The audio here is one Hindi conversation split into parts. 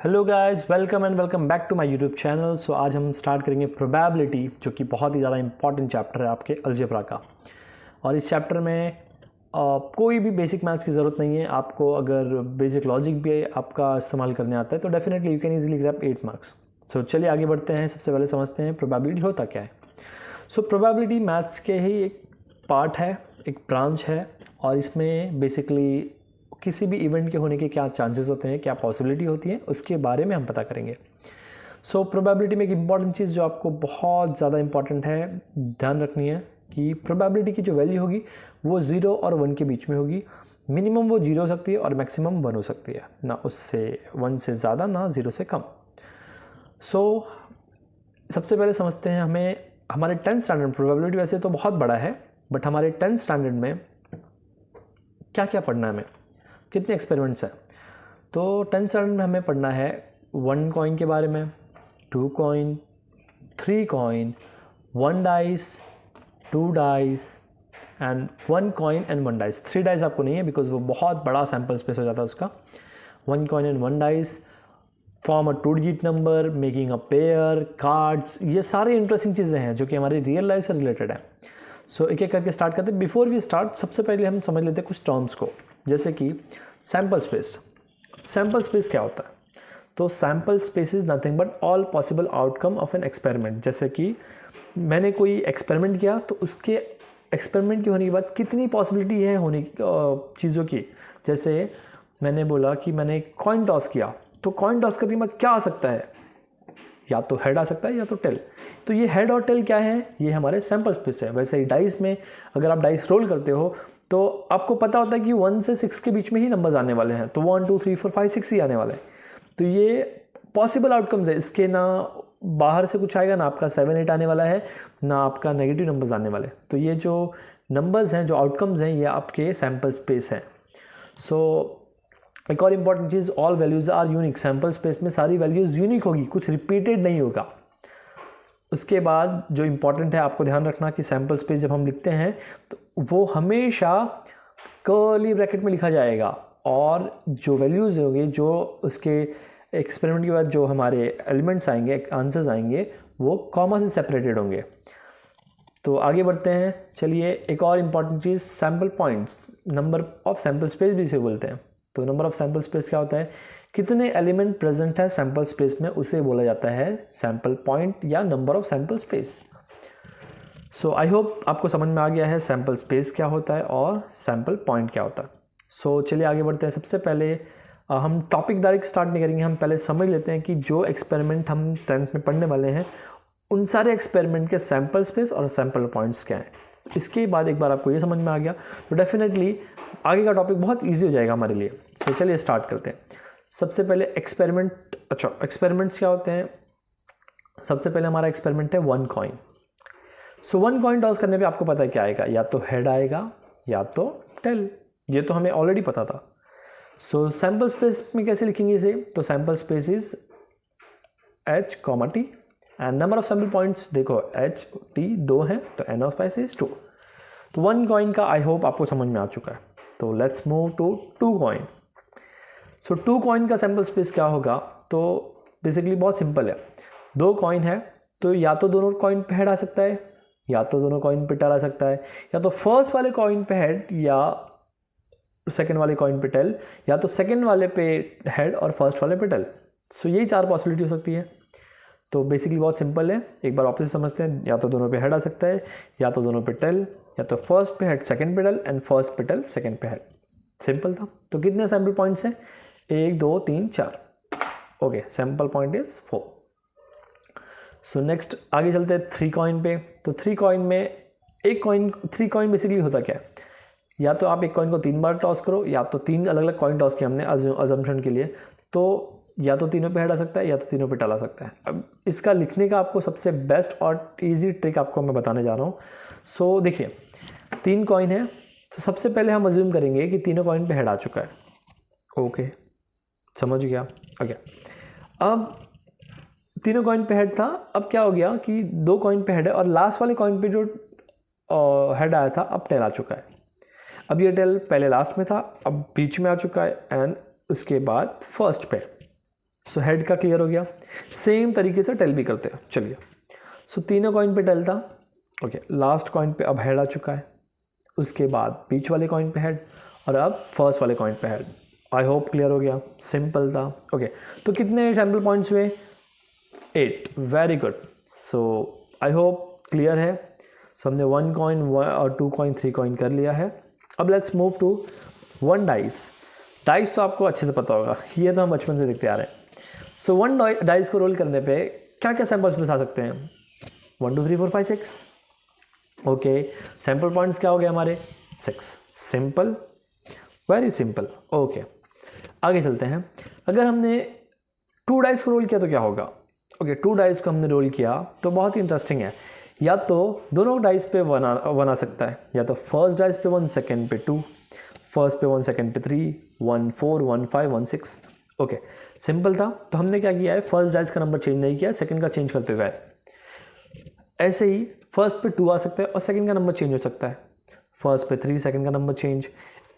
Hello guys, welcome and welcome back to my YouTube channel. So आज हम स्टार्ट करेंगे प्रोबेबिलिटी, जो कि बहुत ही ज़्यादा इंपॉर्टेंट चैप्टर है आपके अलजेब्रा का। और इस चैप्टर में कोई भी बेसिक मैथ्स की ज़रूरत नहीं है। आपको अगर बेसिक लॉजिक भी आपका इस्तेमाल करने आता है तो definitely you can easily grab 8 marks. So चलिए आगे बढ़ते हैं। सबसे पहले समझते हैं प्रोबेबिलिटी होता क्या है। सो प्रोबेबिलिटी मैथ्स के ही एक पार्ट है, एक ब्रांच है, और इसमें बेसिकली किसी भी इवेंट के होने के क्या चांसेस होते हैं, क्या पॉसिबिलिटी होती है, उसके बारे में हम पता करेंगे। सो प्रोबेबिलिटी में एक इम्पॉर्टेंट चीज़ जो आपको बहुत ज़्यादा इंपॉर्टेंट है, ध्यान रखनी है कि प्रोबेबिलिटी की जो वैल्यू होगी वो 0 और 1 के बीच में होगी। मिनिमम वो 0 हो सकती है और मैक्सिमम 1 हो सकती है, ना उससे 1 से ज़्यादा ना 0 से कम। सो सबसे पहले समझते हैं हमें हमारे 10th स्टैंडर्ड, प्रोबेबिलिटी वैसे तो बहुत बड़ा है बट हमारे 10th स्टैंडर्ड में क्या क्या पढ़ना है, हमें कितने एक्सपेरिमेंट्स हैं। तो 10th स्टैंडर्ड में हमें पढ़ना है 1 कॉइन के बारे में, 2 coin, 3 coin, 1 dice, 2 dice and 1 coin and 1 dice. 3 dice आपको नहीं है बिकॉज वो बहुत बड़ा सैम्पल स्पेस हो जाता है उसका। 1 coin and 1 dice, form a 2 digit number, making a pair, cards, ये सारे इंटरेस्टिंग चीज़ें हैं जो कि हमारी रियल लाइफ से रिलेटेड है। सो एक एक करके स्टार्ट करते हैं। बिफोर वी स्टार्ट, सबसे पहले हम समझ लेते हैं कुछ टर्म्स को, जैसे कि सैम्पल स्पेस। सैम्पल स्पेस क्या होता है? तो sample space is nothing but all possible outcome of an experiment. जैसे कि मैंने कोई एक्सपेरिमेंट किया तो उसके एक्सपेरिमेंट के होने के बाद कितनी पॉसिबिलिटी है होने की चीज़ों की। जैसे मैंने बोला कि मैंने कॉइन टॉस किया, तो कॉइन टॉस करने के बाद क्या आ सकता है? या तो हेड आ सकता है या तो टेल। तो ये हेड और टेल क्या है? ये हमारे सैम्पल स्पेस है। वैसे ही डाइस में अगर आप डाइस रोल करते हो तो आपको पता होता है कि 1 से 6 के बीच में ही नंबर्स आने वाले हैं, तो 1 2 3 4 5 6 ही आने वाले हैं। तो ये पॉसिबल आउटकम्स है, इसके ना बाहर से कुछ आएगा, ना आपका 7 8 आने वाला है, ना आपका नेगेटिव नंबर्स आने वाले। तो ये जो नंबर्स हैं, जो आउटकम्स हैं, ये आपके सैम्पल स्पेस हैं। सो एक और इम्पॉर्टेंट चीज़, all values are unique. Sample space में सारी वैल्यूज़ यूनिक होगी, कुछ रिपीटेड नहीं होगा। उसके बाद जो इम्पॉर्टेंट है, आपको ध्यान रखना कि सैम्पल स्पेस जब हम लिखते हैं तो वो हमेशा कर्ली ब्रैकेट में लिखा जाएगा, और जो वैल्यूज़ होंगे, जो उसके एक्सपेरिमेंट के बाद जो हमारे एलिमेंट्स आएंगे, आंसर्स आएंगे, वो कॉमा से सेपरेटेड होंगे। तो आगे बढ़ते हैं। चलिए एक और important cheese, sample points, number of sample space भी इसे बोलते हैं। तो नंबर ऑफ सैम्पल स्पेस क्या होता है? कितने एलिमेंट प्रेजेंट है सैम्पल स्पेस में, उसे बोला जाता है सैम्पल पॉइंट या number of sample space. So I hope आपको समझ में आ गया है सैम्पल स्पेस क्या होता है और सैम्पल पॉइंट क्या होता है। सो चलिए आगे बढ़ते हैं। सबसे पहले हम टॉपिक डायरेक्ट स्टार्ट नहीं करेंगे, हम पहले समझ लेते हैं कि जो एक्सपेरिमेंट हम 10th में पढ़ने वाले हैं उन सारे एक्सपेरिमेंट के सैम्पल स्पेस और सैम्पल पॉइंट्स क्या हैं। इसके बाद एक बार आपको ये समझ में आ गया तो डेफिनेटली आगे का टॉपिक बहुत ईजी हो जाएगा हमारे लिए। तो चलिए स्टार्ट करते हैं। सबसे पहले एक्सपेरिमेंट, एक्सपेरिमेंट्स क्या होते हैं? सबसे पहले हमारा एक्सपेरिमेंट है 1 कॉइन। सो 1 कॉइन टॉस करने पे आपको पता है क्या आएगा, या तो हेड आएगा या तो टेल। ये तो हमें ऑलरेडी पता था। सो सैम्पल स्पेस में कैसे लिखेंगे इसे? तो sample space is h, t and number of sample points, देखो h t 2 हैं तो n ऑफ s इज 2। तो 1 कॉइन का आई होप आपको समझ में आ चुका है। तो let's move to 2 coin. So 2 coin का सैम्पल स्पेस क्या होगा? तो बेसिकली बहुत सिंपल है। 2 कॉइन है तो या तो दोनों कॉइन पे हेड आ सकता है, या तो दोनों कॉइन पे टेल आ सकता है, या तो फर्स्ट वाले कॉइन पे हेड या सेकंड वाले कॉइन पे टेल, या तो सेकंड वाले पे हेड और फर्स्ट वाले पे टेल। सो यही 4 पॉसिबिलिटी हो सकती है। तो बेसिकली बहुत सिंपल है, एक बार वापस समझते हैं। या तो दोनों पे हेड आ सकता है, या तो दोनों पे टेल, या तो फर्स्ट पे हेड सेकंड पे टेल एंड फर्स्ट पे टेल सेकंड पे हेड। सिंपल था। तो कितने सैम्पल पॉइंट्स हैं? 1 2 3 4। Okay, sample point is 4। So next आगे चलते हैं 3 कॉइन पे। तो 3 कॉइन में एक कॉइन, 3 कॉइन बेसिकली होता क्या है? या तो आप एक कॉइन को 3 बार टॉस करो, या तो 3 अलग अलग कॉइन टॉस किए हमने अजम्पशन के लिए, तो या तो तीनों पे हेड आ सकता है या तो तीनों पे टेल आ सकता है। अब इसका लिखने का आपको सबसे बेस्ट और इजी ट्रिक आपको मैं बताने जा रहा हूँ। सो देखिए 3 कॉइन है, तो सबसे पहले हम अज्यूम करेंगे कि तीनों कॉइन पे हेड आ चुका है। ओके, समझ गया? ओके, अब तीनों कॉइन पे हेड था, अब क्या हो गया कि 2 कॉइन पे हेड है और लास्ट वाले कॉइन पे जो हेड आया था अब टेल आ चुका है। अब ये टेल पहले लास्ट में था, अब बीच में आ चुका है एंड उसके बाद फर्स्ट पे। सो हेड का क्लियर हो गया। सेम तरीके से टेल भी करते हैं, चलिए। सो तीनों कॉइन पे टेल था, ओके। लास्ट कॉइन पे अब हेड आ चुका है, उसके बाद बीच वाले कॉइन पे हेड, और अब फर्स्ट वाले कॉइन पे हेड। आई होप क्लियर हो गया, सिंपल था, ओके। तो कितने सैम्पल पॉइंट्स हुए? 8, very good. So I hope clear है। सो हमने 1 कॉइन और 2 कॉइन 3 कॉइन कर लिया है। अब let's move to 1 dice. Dice तो आपको अच्छे से पता होगा, ये तो हम बचपन से देखते आ रहे हैं। सो 1 डाइस को रोल करने पे क्या क्या सैम्पल्स मिल सकते हैं? 1 2 3 4 5 6, ओके। सैम्पल पॉइंट्स क्या हो गए हमारे? 6, सिंपल, वेरी सिंपल, ओके। आगे चलते हैं। अगर हमने 2 डाइस को रोल किया तो क्या होगा? ओके, 2 डाइस को हमने रोल किया तो बहुत ही इंटरेस्टिंग है। या तो दोनों डाइस पे 1 आ सकता है, या तो फर्स्ट डाइस पे 1, सेकंड पे 2, फर्स्ट पे 1, सेकंड पे 3, 1 4 1 5 1 6, ओके। सिंपल था। तो हमने क्या किया है, फर्स्ट डाइस का नंबर चेंज नहीं किया, सेकंड का चेंज करते हुए। ऐसे ही फर्स्ट पे 2 आ सकता है और सेकंड का नंबर चेंज हो सकता है, फर्स्ट पे 3, सेकंड का नंबर चेंज।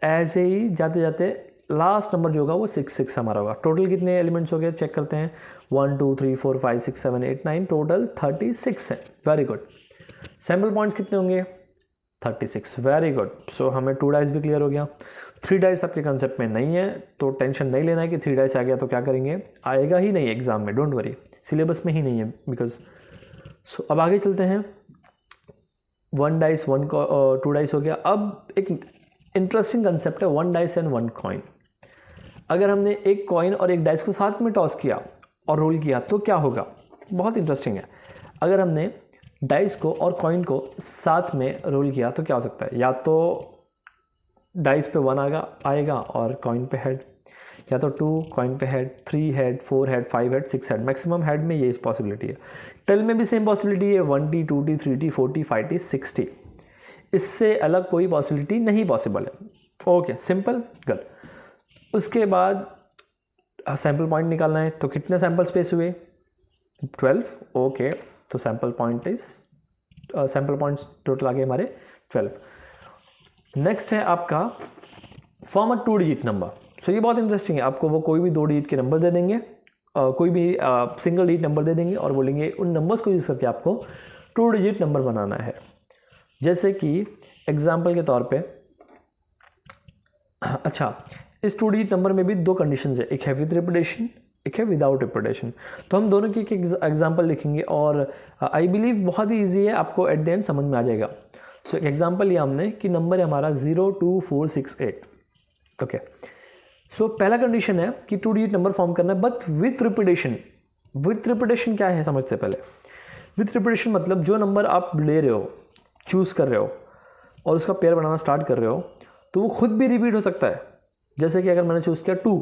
ऐसे ही जाते जाते लास्ट नंबर जो होगा वो 6 6 हमारा होगा। टोटल कितने एलिमेंट्स हो गए चेक करते हैं। 1 2 3 4 5 6 7 8 9, टोटल 36 है, वेरी गुड। सैम्पल पॉइंट्स कितने होंगे? 36, वेरी गुड। सो हमें 2 डाइस भी क्लियर हो गया। 3 डाइस आपके कंसेप्ट में नहीं है तो टेंशन नहीं लेना है कि 3 डाइस आ गया तो क्या करेंगे, आएगा ही नहीं एग्जाम में, डोंट वरी, सिलेबस में ही नहीं है बिकॉज। सो अब आगे चलते हैं। 1 डाइस 2 डाइस हो गया। अब एक इंटरेस्टिंग कंसेप्ट है 1 डाइस एंड 1 कॉइन। अगर हमने एक कॉइन और एक डाइस को साथ में टॉस किया और रोल किया तो क्या होगा? बहुत इंटरेस्टिंग है। अगर हमने डाइस को और कॉइन को साथ में रोल किया तो क्या हो सकता है? या तो डाइस पे 1 आएगा और कॉइन पे हेड, या तो 2 कॉइन पे head, 3 head, 4 head, 5 head, 6 head. Maximum head में ये पॉसिबिलिटी है। टेल में भी सेम पॉसिबिलिटी है, 1T 2T 3T 4T 5T 6T। इससे अलग कोई पॉसिबिलिटी नहीं पॉसिबल है, ओके, सिंपल, गुड। उसके बाद सैम्पल पॉइंट निकालना है, तो कितने सैम्पल स्पेस हुए? 12, ओके। तो सैम्पल पॉइंट्स टोटल आ गए हमारे 12। नेक्स्ट है आपका फॉर्म अ 2 डिजिट नंबर। सो ये बहुत इंटरेस्टिंग है। आपको वो कोई भी 2 डिजिट के नंबर दे देंगे, कोई भी सिंगल डिजिट नंबर दे देंगे और बोलेंगे उन नंबर्स को यूज़ करके आपको 2 डिजिट नंबर बनाना है। जैसे कि एग्जाम्पल के तौर पे, अच्छा, इस 2 डिजिट नंबर में भी 2 कंडीशंस है, एक है विद रिपीटेशन, एक है विदाउट रिपीटेशन। तो हम दोनों की एक एग्जाम्पल लिखेंगे और आई बिलीव बहुत ही ईजी है, आपको एट द एंड समझ में आ जाएगा। सो एक एग्जाम्पल लिया हमने कि नंबर है हमारा 02468, ओके। सो पहला कंडीशन है कि 2 डिजिट नंबर फॉर्म करना है but with repetition. With repetition क्या है समझते पहले। विथ रिपीटेशन मतलब जो नंबर आप ले रहे हो, चूज़ कर रहे हो और उसका पेयर बनाना स्टार्ट कर रहे हो तो वो खुद भी रिपीट हो सकता है। जैसे कि अगर मैंने चूज़ किया 2,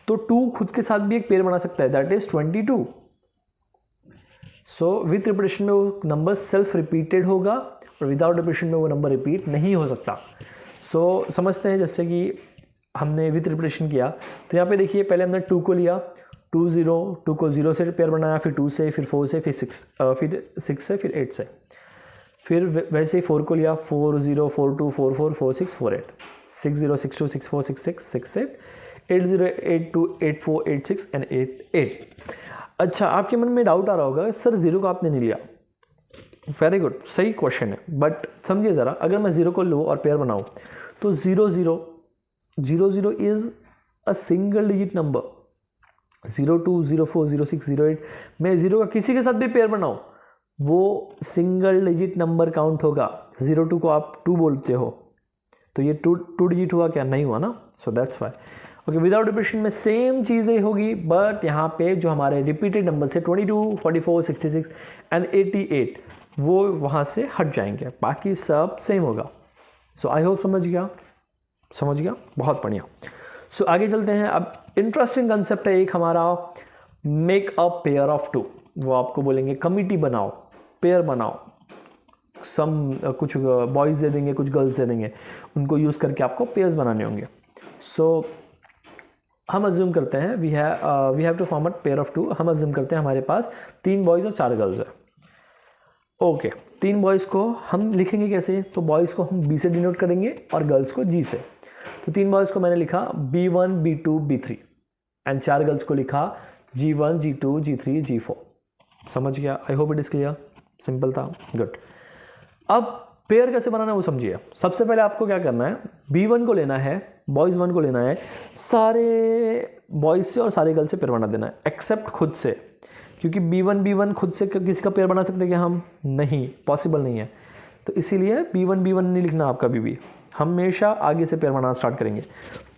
तो 2 खुद के साथ भी एक पेयर बना सकता है, that is 22। So with repetition में वो नंबर सेल्फ रिपीटेड होगा और विदाउट रिपीटेशन में वो नंबर रिपीट नहीं हो सकता। सो समझते हैं, जैसे कि हमने विथ रिपीटेशन किया तो यहाँ पे देखिए पहले हमने 2 को लिया, 2 0, 2 को 0 से पेयर बनाया, फिर 2 से, फिर 4 से, फिर 6 से, फिर 8 से। फिर वैसे ही 4 को लिया, 4 0 4 2 4 4 4 6 4 8, 6 0 6 2 6 4 6 6 6 8, 8 0 8 2 8 4 8 6 एंड 8 8। अच्छा, आपके मन में डाउट आ रहा होगा सर 0 को आपने नहीं लिया। वेरी गुड, सही क्वेश्चन है, बट समझिए ज़रा, अगर मैं 0 को लूँ और पेयर बनाऊँ तो 0 0 0 0 is a single digit number. 0 2 0 4 0 6 0 8 मैं 0 का किसी के साथ भी पेयर बनाऊँ वो सिंगल डिजिट नंबर काउंट होगा। 0 2 को आप 2 बोलते हो तो ये 2 डिजिट हुआ क्या? नहीं हुआ ना। So that's why. Okay, without repetition में सेम चीज़ें होगी बट यहाँ पे जो हमारे रिपीटेड नंबर से 22 44 66 एंड 88 वो वहाँ से हट जाएंगे, बाकी सब सेम होगा। सो आई होप समझ गया, बहुत बढ़िया। सो आगे चलते हैं। अब इंटरेस्टिंग कंसेप्ट है एक हमारा, मेक अ पेयर ऑफ 2। वो आपको बोलेंगे कमिटी बनाओ, पेयर बनाओ, कुछ बॉयज़ दे देंगे, कुछ गर्ल्स दे देंगे, उनको यूज़ करके आपको पेयर्स बनाने होंगे। सो हम अज्यूम करते हैं we have to form a pair of 2। हम अज्यूम करते हैं हमारे पास 3 बॉयज़ और 4 गर्ल्स है। ओके, 3 बॉयज़ को हम लिखेंगे कैसे? तो बॉयज़ को हम B से डिनोट करेंगे और गर्ल्स को G से। तो 3 बॉयज़ को मैंने लिखा B1 B2 B3 and 4 girls को लिखा G1, G2, G3, G4। समझ गया? I hope it is clear. Simple था, गुड। अब पेयर कैसे बनाना है वो समझिए। सबसे पहले आपको क्या करना है, B1 को लेना है, बॉयज़ 1 को लेना है, सारे बॉयज़ से और सारे गर्ल से पेयर बना देना है एक्सेप्ट खुद से, क्योंकि B1 खुद से किसी का पेयर बना सकते क्या हम? नहीं, पॉसिबल नहीं है। तो इसीलिए B1 नहीं लिखना आपका भी हमेशा आगे से पेयर बनाना स्टार्ट करेंगे।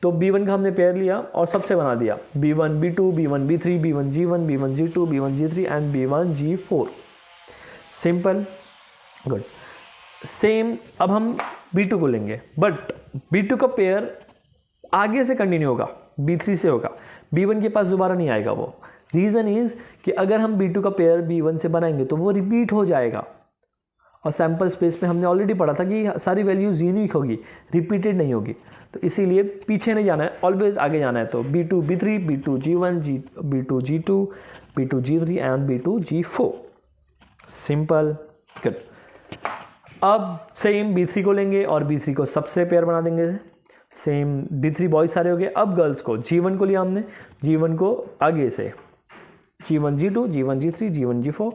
तो B1 का हमने पेयर लिया और सबसे बना दिया B1 B2 B1 B3 B1 G1 B1 G2 B1 G3 and B1 G4। Simple, good. Same अब हम B2 को लेंगे, बट B2 का पेयर आगे से कंटिन्यू होगा, B3 से होगा, B1 के पास दोबारा नहीं आएगा वो। रीज़न इज़ कि अगर हम B2 का पेयर B1 से बनाएंगे तो वो रिपीट हो जाएगा, और सैम्पल स्पेस में हमने ऑलरेडी पढ़ा था कि सारी वैल्यूज यूनिक होगी, रिपीटेड नहीं होगी। तो इसीलिए पीछे नहीं जाना है, ऑलवेज आगे जाना है। तो B2 B3 B2 G1 B2 G2 B2 G3 and B2 G4। Simple, good. अब सेम B3 को लेंगे और B3 को सबसे पेयर बना देंगे। सेम B3 बॉयज सारे हो गए। अब गर्ल्स को G1 को लिया हमने, G1 को आगे से G1 G2 G1 G3 G1 G4,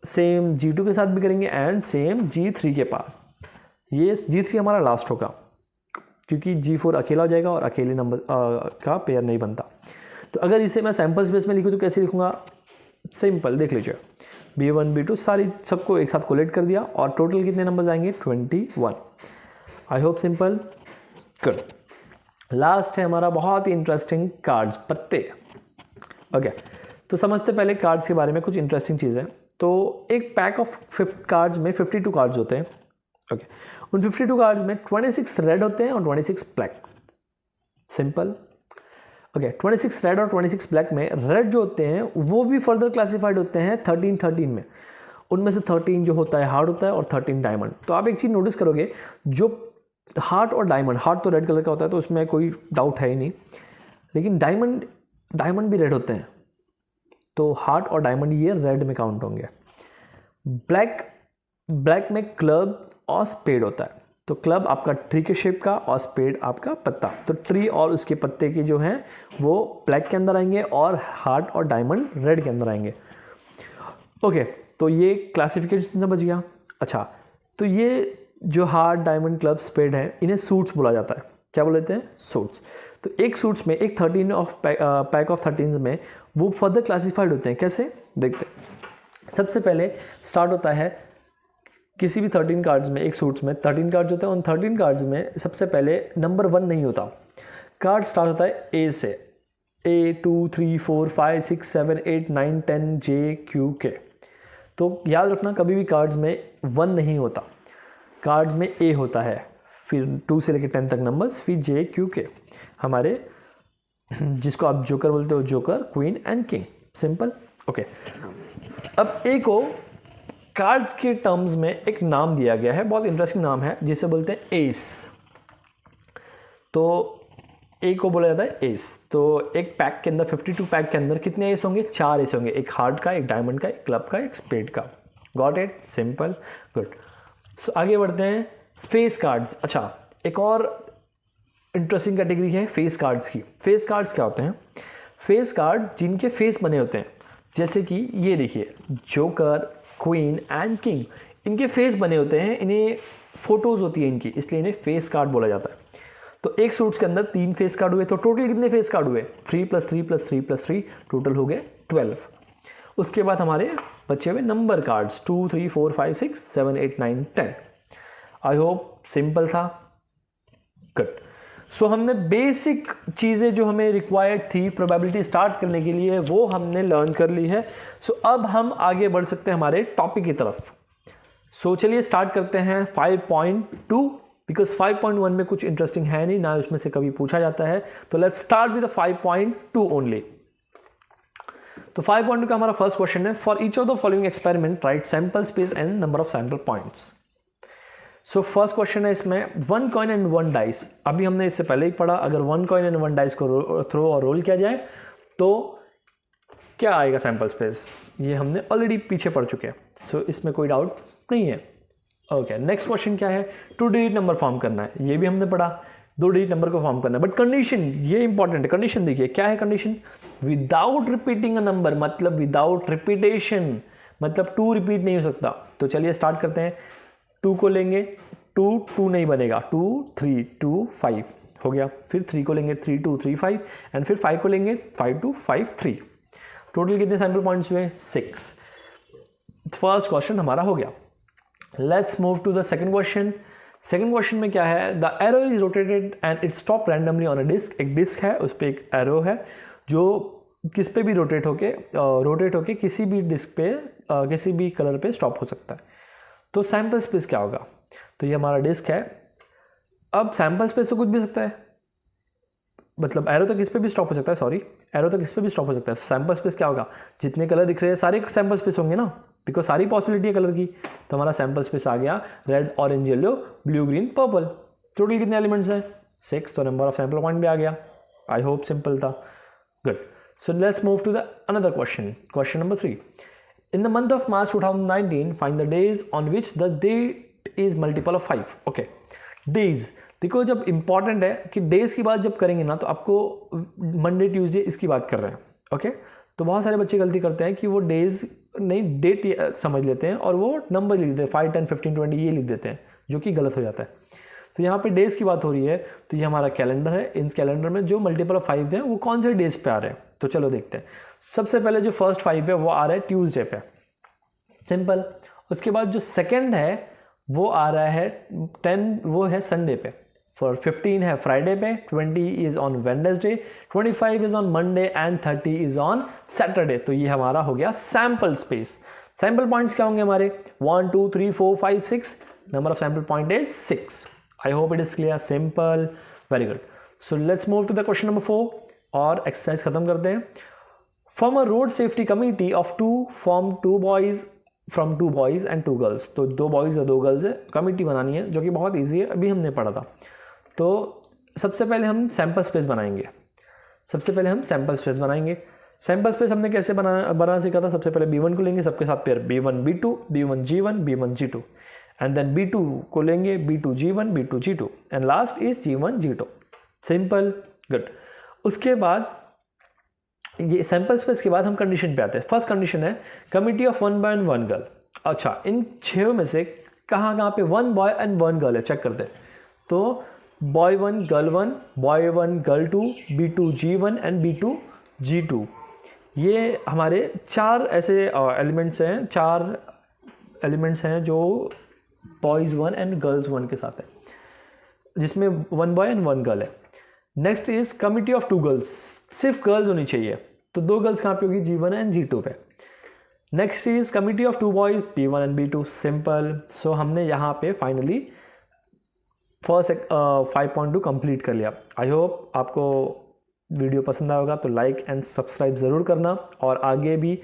same G2 के साथ भी करेंगे एंड सेम G3 के पास। ये G3 हमारा लास्ट होगा क्योंकि G4 अकेला हो जाएगा और अकेले नंबर का पेयर नहीं बनता। तो अगर इसे मैं सैम्पल स्पेस में लिखूँ तो कैसे लिखूँगा? सिंपल, देख लीजिए। B1 B2 सारी सबको एक साथ कोलेक्ट कर दिया और टोटल कितने नंबर्स आएंगे? 21। आई होप सिंपल, गुड। लास्ट है हमारा बहुत ही इंटरेस्टिंग, कार्ड्स, पत्ते। ओके, तो समझते पहले कार्ड्स के बारे में कुछ इंटरेस्टिंग चीज़ें। तो एक पैक ऑफ कार्ड्स में 52 कार्ड्स होते हैं। ओके, उन 52 कार्ड्स में 26 रेड होते हैं और 26 ब्लैक। Simple, okay. 26 रेड और 26 ब्लैक में रेड जो होते हैं वो भी फर्दर क्लासिफाइड होते हैं 13 में। उनमें से 13 जो होता है हार्ट होता है और 13 डायमंड। तो आप एक चीज़ नोटिस करोगे, जो हार्ट और डायमंड, हार्ट तो रेड कलर का होता है तो उसमें कोई डाउट है ही नहीं, लेकिन डायमंड भी रेड होते हैं, तो हार्ट और डायमंड ये रेड में काउंट होंगे। ब्लैक में क्लब और स्पेड होता है। तो क्लब आपका ट्री के शेप का और स्पेड आपका पत्ता। तो ट्री और उसके पत्ते की जो हैं वो ब्लैक के अंदर आएंगे और हार्ट और डायमंड रेड के अंदर आएंगे। ओके, तो ये क्लासिफिकेशन समझ गया। अच्छा, तो ये जो हार्ट, डायमंड, क्लब, स्पेड है, इन्हें सूट्स बोला जाता है। क्या बोलते हैं? सूट्स। तो एक सूट्स में, एक 13 ऑफ पैक ऑफ 13 में वो फर्दर क्लासिफाइड होते हैं। कैसे? देखते हैं। सबसे पहले स्टार्ट होता है किसी भी 13 कार्ड्स में, एक सूट्स में 13 कार्ड्स होते हैं। उन 13 कार्ड्स में सबसे पहले नंबर 1 नहीं होता। कार्ड स्टार्ट होता है ए से, A 2 3 4 5 6 7 8 9 10 J Q K। तो याद रखना, कभी भी कार्ड्स में 1 नहीं होता, कार्ड्स में A होता है, फिर 2 से लेकर 10 तक नंबर्स, फिर J Q K, हमारे जिसको आप जोकर बोलते हो, joker, queen and king. Simple, okay. अब A को कार्ड्स के टर्म्स में एक नाम दिया गया है, बहुत इंटरेस्टिंग नाम है, जिसे बोलते हैं एस। तो A को बोला जाता है एस। तो एक पैक के अंदर, 52 पैक के अंदर कितने एस होंगे? 4 एस होंगे, एक हार्ट का, एक डायमंड का, एक क्लब का, एक स्पेड का। Got it? Simple, good. So आगे बढ़ते हैं, फेस कार्ड्स। अच्छा, एक और इंटरेस्टिंग कैटेगरी है फेस कार्ड्स की। फेस कार्ड्स क्या होते हैं? फेस कार्ड जिनके फेस बने होते हैं, जैसे कि ये देखिए, जोकर, क्वीन एंड किंग, इनके फेस बने होते हैं, इन्हें फोटोज होती है इनकी, इसलिए इन्हें फेस कार्ड बोला जाता है। तो एक सूट्स के अंदर 3 फेस कार्ड हुए, तो टोटल कितने फेस कार्ड हुए? 3 + 3 + 3 + 3, टोटल हो गए 12। उसके बाद हमारे बचे हुए नंबर कार्ड्स 2 3 4 5 6 7 8 9 10। आई होप सिंपल था, गुड। सो हमने बेसिक चीज़ें जो हमें रिक्वायर्ड थी प्रोबेबिलिटी स्टार्ट करने के लिए, वो हमने लर्न कर ली है। सो अब हम आगे बढ़ सकते हैं हमारे टॉपिक की तरफ। सो चलिए स्टार्ट करते हैं 5.2, बिकॉज 5.1 में कुछ इंटरेस्टिंग है नहीं, ना उसमें से कभी पूछा जाता है। तो लेट्स स्टार्ट विद 5.2 ओनली। तो 5.2 का हमारा फर्स्ट क्वेश्चन है, for each of the following experiment right sample space and number of sample points. So first question है इसमें 1 कॉइन एंड 1 डाइस। अभी हमने इससे पहले ही पढ़ा, अगर 1 कॉइन एंड 1 डाइस को थ्रो और रोल किया जाए तो क्या आएगा सैंपल स्पेस, ये हमने ऑलरेडी पीछे पढ़ चुके हैं। सो इसमें कोई डाउट नहीं है। ओके, नेक्स्ट क्वेश्चन क्या है? 2 डिजिट नंबर फॉर्म करना है, ये भी हमने पढ़ा, 2 डिजिट नंबर को फॉर्म करना है। बट कंडीशन, ये इंपॉर्टेंट है, कंडीशन देखिए क्या है condition. Without repeating a number, मतलब विदाउट रिपीटेशन, मतलब 2 रिपीट नहीं हो सकता। तो चलिए स्टार्ट करते हैं। 2 को लेंगे, 2 नहीं बनेगा, 2 3 2 5 हो गया। फिर 3 को लेंगे, 3 2 3 5, एंड फिर 5 को लेंगे, 5 2 5 3। टोटल कितने सैंपल पॉइंट्स हुए? 6। फर्स्ट क्वेश्चन हमारा हो गया। Let's move to the second question. Second question में क्या है? The arrow is rotated and it stop randomly on a disc. एक डिस्क है, उस पर एक एरो है जो किस पे भी रोटेट होके किसी भी डिस्क पे किसी भी कलर पे स्टॉप हो सकता है। तो सैंपल स्पेस क्या होगा? तो ये हमारा डिस्क है। अब सैंपल स्पेस तो कुछ भी सकता है, मतलब एरो तक इस पे भी स्टॉप हो सकता है, एरो तक इस पे भी स्टॉप हो सकता है। सैंपल स्पेस क्या होगा? जितने कलर दिख रहे हैं सारे सैंपल स्पेस होंगे ना, बिकॉज सारी पॉसिबिलिटी है कलर की। तो हमारा सैंपल स्पेस आ गया red, orange, yellow, blue, green, purple. Total कितने एलिमेंट्स हैं? 6। तो नंबर ऑफ सैंपल पॉइंट भी आ गया। आई होप सिंपल था। Good. So let's move to the another question. Question number 3। In the month of March 2019, find the days on which the date is multiple of 5. Okay. Days. देखो जब इंपॉर्टेंट है कि डेज की बात जब करेंगे ना, तो आपको मंडे ट्यूसडे इसकी बात कर रहे हैं। ओके। तो बहुत सारे बच्चे गलती करते हैं कि वो डेज नहीं डेट समझ लेते हैं और वो नंबर लिख देते हैं, 5 10 15 20 ये लिख देते हैं, जो कि गलत हो जाता है। तो यहाँ पे डेज की बात हो रही है, तो ये हमारा कैलेंडर है। इन कैलेंडर में जो मल्टीपल ऑफ 5 हैं वो कौन से डेज पे आ रहे हैं? तो चलो देखते हैं। सबसे पहले जो फर्स्ट 5 है वो आ रहा है ट्यूसडे पे, सिंपल। उसके बाद जो सेकंड है वो आ रहा है 10, वो है संडे पे। फॉर 15 है फ्राइडे पे, 20 is on Wednesday, 25 is on Monday and 30 is on Saturday. तो ये हमारा हो गया सैंपल स्पेस। सैंपल पॉइंट्स क्या होंगे हमारे? 1 2 3 4 5 6। Number of sample point is 6। I hope it is clear, simple, very good. So let's move to the question number 4 और एक्सरसाइज खत्म करते हैं। Form a road safety committee of 2 from 2 boys from 2 boys and 2 girls. तो 2 बॉयज और 2 गर्ल्स है, कमिटी बनानी है, जो कि बहुत ईजी है, अभी हमने पढ़ा था। तो सबसे पहले हम सैंपल स्पेस बनाएंगे। सैंपल स्पेस हमने कैसे बनाना सीखा था? सबसे पहले B1 को लेंगे, सबके साथ pair B1 B2, B1 G1, B1 G2, and then B2 को लेंगे, B2 G1, B2 G2, and last is G1 G2। Simple, good. उसके बाद ये सैंपल स्पेस के बाद हम कंडीशन पे आते हैं। फर्स्ट कंडीशन है committee of 1 boy and 1 girl. अच्छा, इन 6 में से कहाँ पे 1 बॉय एंड 1 गर्ल है, चेक करते हैं। तो boy 1 girl 1, boy 1 girl 2, B2 G1 and B2 G2। ये हमारे 4 ऐसे एलिमेंट्स हैं जो बॉयज़ 1 एंड गर्ल्स 1 के साथ है, जिसमें 1 बॉय एंड 1 गर्ल है। Next is committee of 2 girls. सिर्फ गर्ल्स होनी चाहिए, तो 2 गर्ल्स कहाँ पे होगी? G1 एंड G2 पे। Next is committee of 2 boys, B1 and B2, simple. So हमने यहाँ पे फाइनली फर्स्ट 5.2 कंप्लीट कर लिया। आई होप आपको वीडियो पसंद आएगा, तो लाइक एंड सब्सक्राइब ज़रूर करना और आगे भी